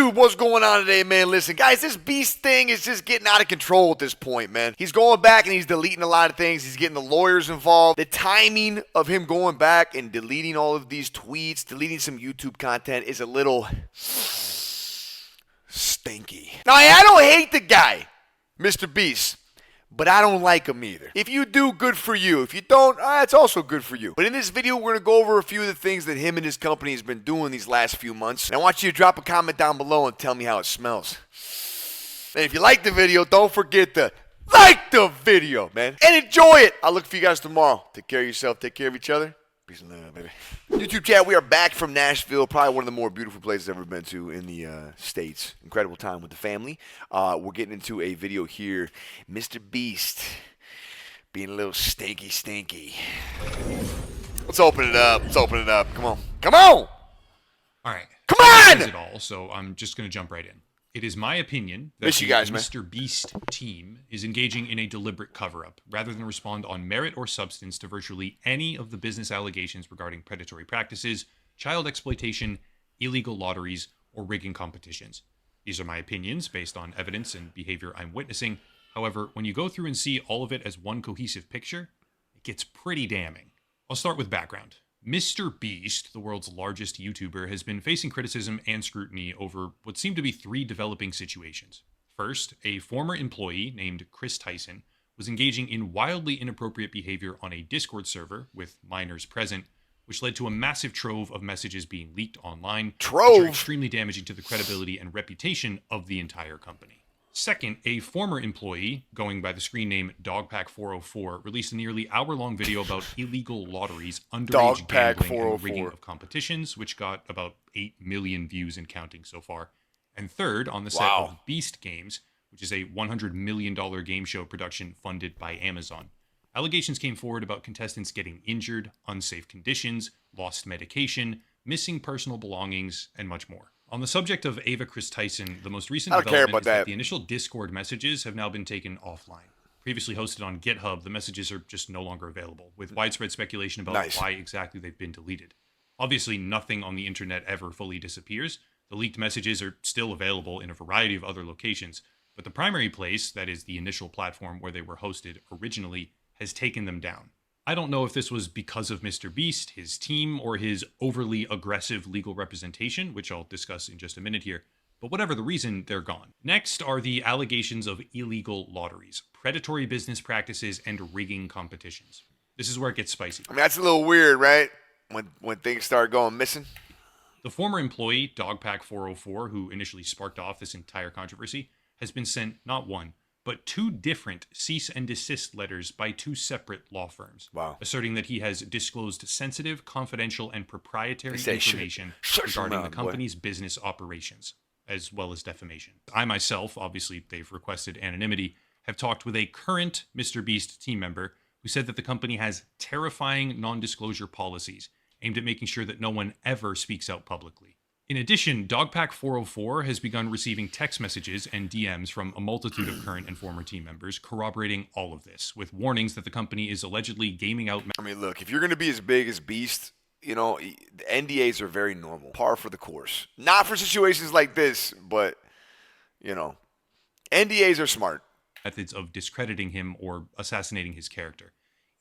YouTube, what's going on today, man? Listen, guys, this Beast thing is just getting out of control at this point, man. He's going back and he's deleting a lot of things. He's getting the lawyers involved. The timing of him going back and deleting all of these tweets, deleting some YouTube content is a little stinky. Now, I don't hate the guy, Mr. Beast, but I don't like him either. If you do, good for you. If you don't, it's also good for you. But in this video, we're going to go over a few of the things that him and his company has been doing these last few months. And I want you to drop a comment down below and tell me how it smells. And if you like the video, don't forget to like the video, man. And enjoy it. I'll look for you guys tomorrow. Take care of yourself. Take care of each other. Peace and love, baby. YouTube chat, we are back from Nashville. Probably one of the more beautiful places I've ever been to in the States. Incredible time with the family. We're getting into a video here. Mr. Beast being a little stinky. Let's open it up. Come on. All right. Come on! That is it all, so I'm just going to jump right in. It is my opinion that Miss you guys, man. Mr. Beast team is engaging in a deliberate cover-up, rather than respond on merit or substance to virtually any of the business allegations regarding predatory practices, child exploitation, illegal lotteries, or rigging competitions. These are my opinions based on evidence and behavior I'm witnessing. However, when you go through and see all of it as one cohesive picture, it gets pretty damning. I'll start with background. Mr. Beast, the world's largest YouTuber, has been facing criticism and scrutiny over what seem to be three developing situations. First, a former employee named Chris Tyson was engaging in wildly inappropriate behavior on a Discord server with minors present, which led to a massive trove of messages being leaked online, which are extremely damaging to the credibility and reputation of the entire company. Second, a former employee, going by the screen name Dogpack404, released a nearly hour-long video about illegal lotteries, underage gambling, and rigging of competitions, which got about 8 million views and counting so far. And third, on the set of Beast Games, which is a $100 million game show production funded by Amazon. Allegations came forward about contestants getting injured, unsafe conditions, lost medication, missing personal belongings, and much more. On the subject of Ava Chris Tyson, the most recent development is that the initial Discord messages have now been taken offline. Previously hosted on GitHub, the messages are just no longer available, with widespread speculation about why exactly they've been deleted. Obviously, nothing on the internet ever fully disappears. The leaked messages are still available in a variety of other locations, but the primary place, that is the initial platform where they were hosted originally, has taken them down. I don't know if this was because of Mr. Beast, his team, or his overly aggressive legal representation, which I'll discuss in just a minute here, but whatever the reason, they're gone. Next are the allegations of illegal lotteries, predatory business practices, and rigging competitions. This is where it gets spicy. I mean, that's a little weird, right? When things start going missing. The former employee, Dogpack404, who initially sparked off this entire controversy, has been sent not one, but two different cease and desist letters by two separate law firms, asserting that he has disclosed sensitive, confidential, and proprietary information regarding the company's business operations, as well as defamation. I myself, obviously they've requested anonymity, have talked with a current Mr. Beast team member who said that the company has terrifying non-disclosure policies aimed at making sure that no one ever speaks out publicly. In addition, Dogpack404 has begun receiving text messages and DMs from a multitude of current and former team members corroborating all of this, with warnings that the company is allegedly gaming out... I mean, look, if you're going to be as big as Beast, you know, the NDAs are very normal. Par for the course. Not for situations like this, but, you know, NDAs are smart. Methods of discrediting him or assassinating his character.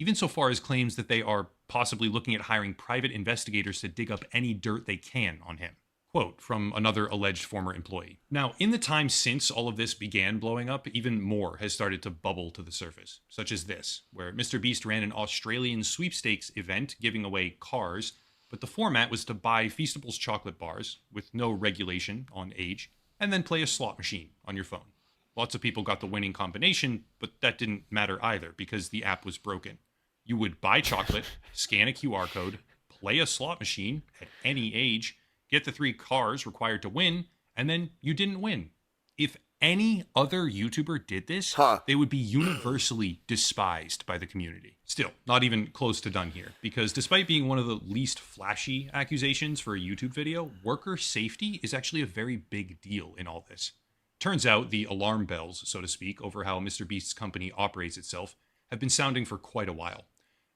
Even so far as claims that they are possibly looking at hiring private investigators to dig up any dirt they can on him. Quote from another alleged former employee. Now, in the time since all of this began blowing up, even more has started to bubble to the surface, such as this, where Mr. Beast ran an Australian sweepstakes event giving away cars, but the format was to buy Feastables chocolate bars, with no regulation on age, and then play a slot machine on your phone. Lots of people got the winning combination, but that didn't matter either, because the app was broken. You would buy chocolate, scan a QR code, play a slot machine at any age, get the 3 cars required to win, and then you didn't win. If any other YouTuber did this, they would be universally despised by the community. Still, not even close to done here, because despite being one of the least flashy accusations for a YouTube video, worker safety is actually a very big deal in all this. Turns out the alarm bells, so to speak, over how Mr. Beast's company operates itself have been sounding for quite a while.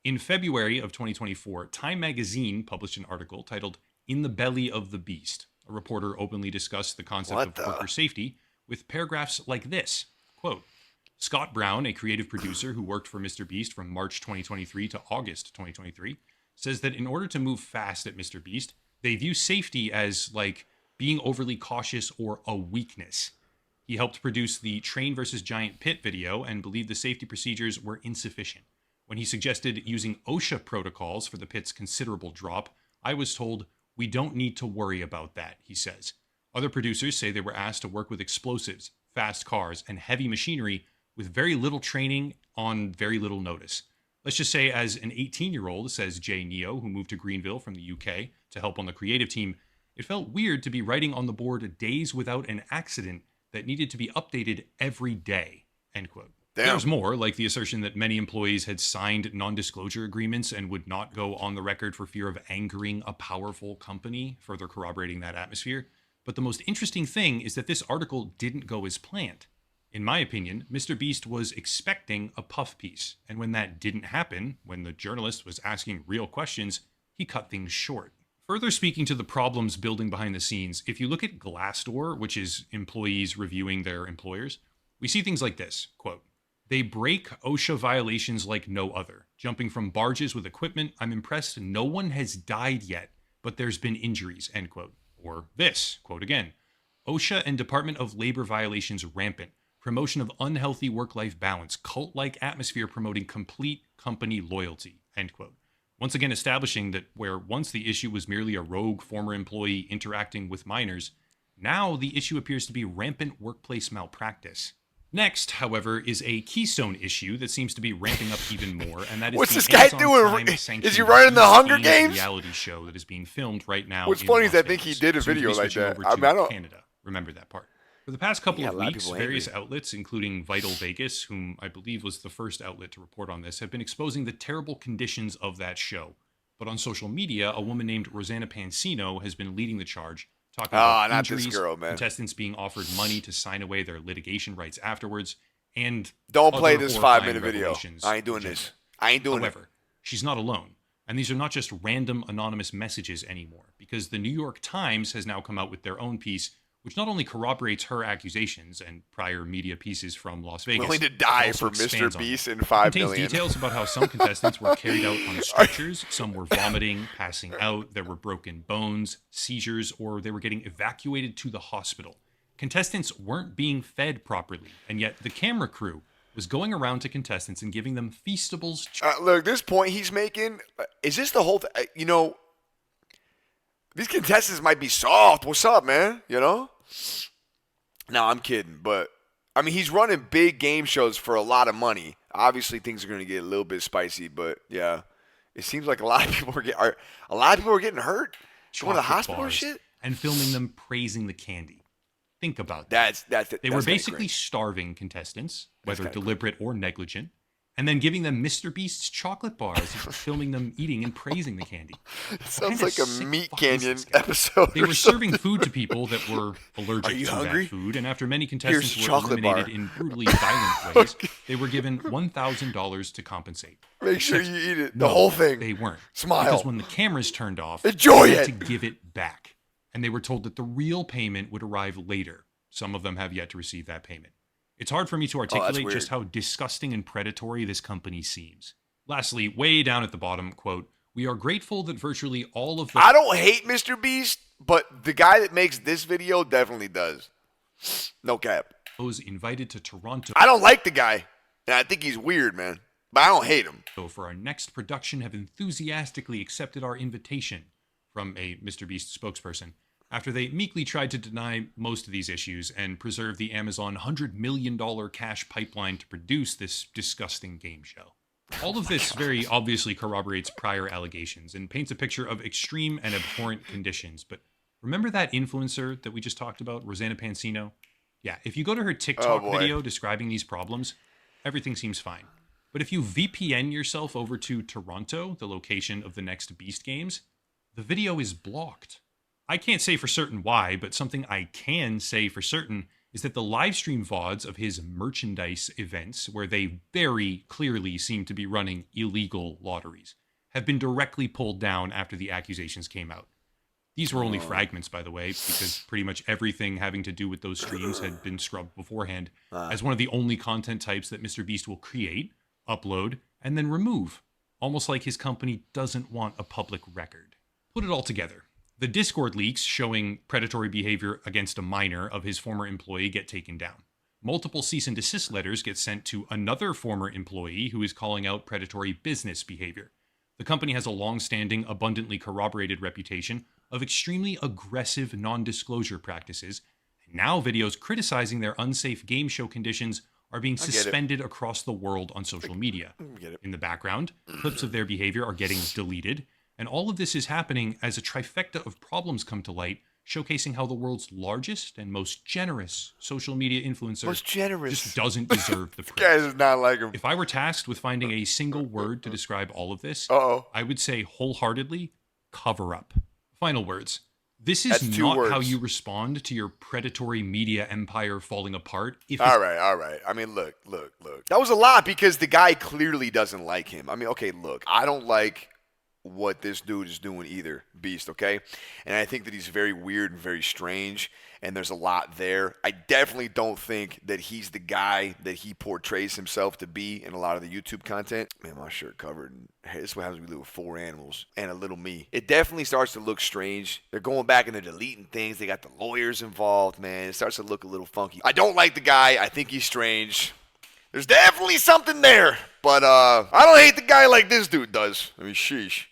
In February of 2024, Time magazine published an article titled "In the Belly of the Beast," A reporter openly discussed the concept What of the? worker safety with paragraphs like this, quote, Scott Brown, a creative producer who worked for Mr. Beast from March 2023 to August 2023, says that in order to move fast at Mr. Beast, they view safety as like being overly cautious or a weakness. He helped produce the Train vs. Giant Pit video and believed the safety procedures were insufficient. When he suggested using OSHA protocols for the pit's considerable drop, I was told, we don't need to worry about that, he says. Other producers say they were asked to work with explosives, fast cars, and heavy machinery with very little training on very little notice. Let's just say as an 18-year-old, says Jay Neo, who moved to Greenville from the UK to help on the creative team, it felt weird to be writing on the board days without an accident that needed to be updated every day, end quote. Damn. There's more, like the assertion that many employees had signed non-disclosure agreements and would not go on the record for fear of angering a powerful company, further corroborating that atmosphere. But the most interesting thing is that this article didn't go as planned. In my opinion, Mr. Beast was expecting a puff piece, and when that didn't happen, when the journalist was asking real questions, he cut things short. Further speaking to the problems building behind the scenes, if you look at Glassdoor, which is employees reviewing their employers, we see things like this, quote, they break OSHA violations like no other. Jumping from barges with equipment, I'm impressed no one has died yet, but there's been injuries, end quote. Or this, quote again, OSHA and Department of Labor violations rampant. Promotion of unhealthy work-life balance, cult-like atmosphere promoting complete company loyalty, end quote. Once again establishing that where once the issue was merely a rogue former employee interacting with minors, now the issue appears to be rampant workplace malpractice. Next, however, is a keystone issue that seems to be ramping up even more, and that is What's the this guy Amazon doing? Prime-sanctioned Is he running the Hunger BuzzFeed Games? reality show that is being filmed right now. What's in funny is Las I think he Vegas, did a soon to be video like switching that. over I to mean, I don't- Canada. Remember that part. For the past couple Yeah, of a lot of weeks, people various angry. outlets, including Vital Vegas, whom I believe was the first outlet to report on this, have been exposing the terrible conditions of that show. But on social media, a woman named Rosanna Pansino has been leading the charge, talking about not this injuries, girl, man. contestants being offered money to sign away their litigation rights afterwards, and Don't play other this horrifying 5-minute video. revelations I ain't doing in this. general. I ain't doing it. However, she's not alone. And these are not just random anonymous messages anymore, because the New York Times has now come out with their own piece, which not only corroborates her accusations and prior media pieces from Las Vegas, Willing to but die also for expands Mr. on them. Beast and It 5 contains million. details about how some contestants were carried out on stretchers, some were vomiting, passing out, there were broken bones, seizures, or they were getting evacuated to the hospital. Contestants weren't being fed properly, and yet the camera crew was going around to contestants and giving them Feastables. Look, this point he's making, is this the whole thing? These contestants might be soft. What's up, man? No, I'm kidding. But, I mean, he's running big game shows for a lot of money. Obviously, things are going to get a little bit spicy. But, yeah, it seems like a lot of people are getting hurt. Going to the hospital and shit. And filming them praising the candy. Think about that. They were basically starving contestants, whether deliberate or negligent, and then giving them Mr. Beast's chocolate bars, filming them eating and praising the candy. It sounds like a Meat Canyon episode. They were serving food to people that were allergic to hungry? that food, and after many contestants Here's a were chocolate eliminated bar. in brutally violent ways, they were given $1,000 to compensate. Make sure you eat it. No, The whole thing. They weren't. Smile. Because when the cameras turned off, Enjoy they had it. to give it back. And they were told that the real payment would arrive later. Some of them have yet to receive that payment. It's hard for me to articulate just how disgusting and predatory this company seems. Lastly, way down at the bottom, quote, we are grateful that virtually all of the... I don't hate Mr. Beast, but the guy that makes this video definitely does. No cap. those invited to Toronto I don't like the guy. And I think he's weird, man. But I don't hate him. for our next production have enthusiastically accepted our invitation from a Mr. Beast spokesperson after they meekly tried to deny most of these issues and preserve the Amazon $100 million cash pipeline to produce this disgusting game show. All of this very obviously corroborates prior allegations and paints a picture of extreme and abhorrent conditions. But remember that influencer that we just talked about, Rosanna Pansino? Yeah, if you go to her TikTok video describing these problems, everything seems fine. But if you VPN yourself over to Toronto, the location of the next Beast Games, the video is blocked. I can't say for certain why, but something I can say for certain is that the live stream VODs of his merchandise events, where they very clearly seem to be running illegal lotteries, have been directly pulled down after the accusations came out. These were only fragments, by the way, because pretty much everything having to do with those streams had been scrubbed beforehand as one of the only content types that Mr. Beast will create, upload, and then remove. Almost like his company doesn't want a public record. Put it all together. The Discord leaks showing predatory behavior against a minor of his former employee get taken down. Multiple cease and desist letters get sent to another former employee who is calling out predatory business behavior. The company has a long-standing, abundantly corroborated reputation of extremely aggressive non-disclosure practices. And now videos criticizing their unsafe game show conditions are being suspended across the world on social media. In the background, clips of their behavior are getting deleted, and all of this is happening as a trifecta of problems come to light, showcasing how the world's largest and most generous social media influencer just doesn't deserve the praise. Guy does not like him. If I were tasked with finding a single word to describe all of this, I would say wholeheartedly, cover up. Final words. This is not how you respond to your predatory media empire falling apart. All right. I mean, look. That was a lot because the guy clearly doesn't like him. I mean, okay, look. I don't like what this dude is doing either, Beast, okay? And I think that he's very weird and very strange, and there's a lot there. I definitely don't think that he's the guy that he portrays himself to be in a lot of the YouTube content. Man, my shirt covered. Hey, this is what happens when we live with 4 animals and a little me. It definitely starts to look strange. They're going back and they're deleting things. They got the lawyers involved, man. It starts to look a little funky. I don't like the guy. I think he's strange. There's definitely something there, but I don't hate the guy like this dude does. I mean, sheesh.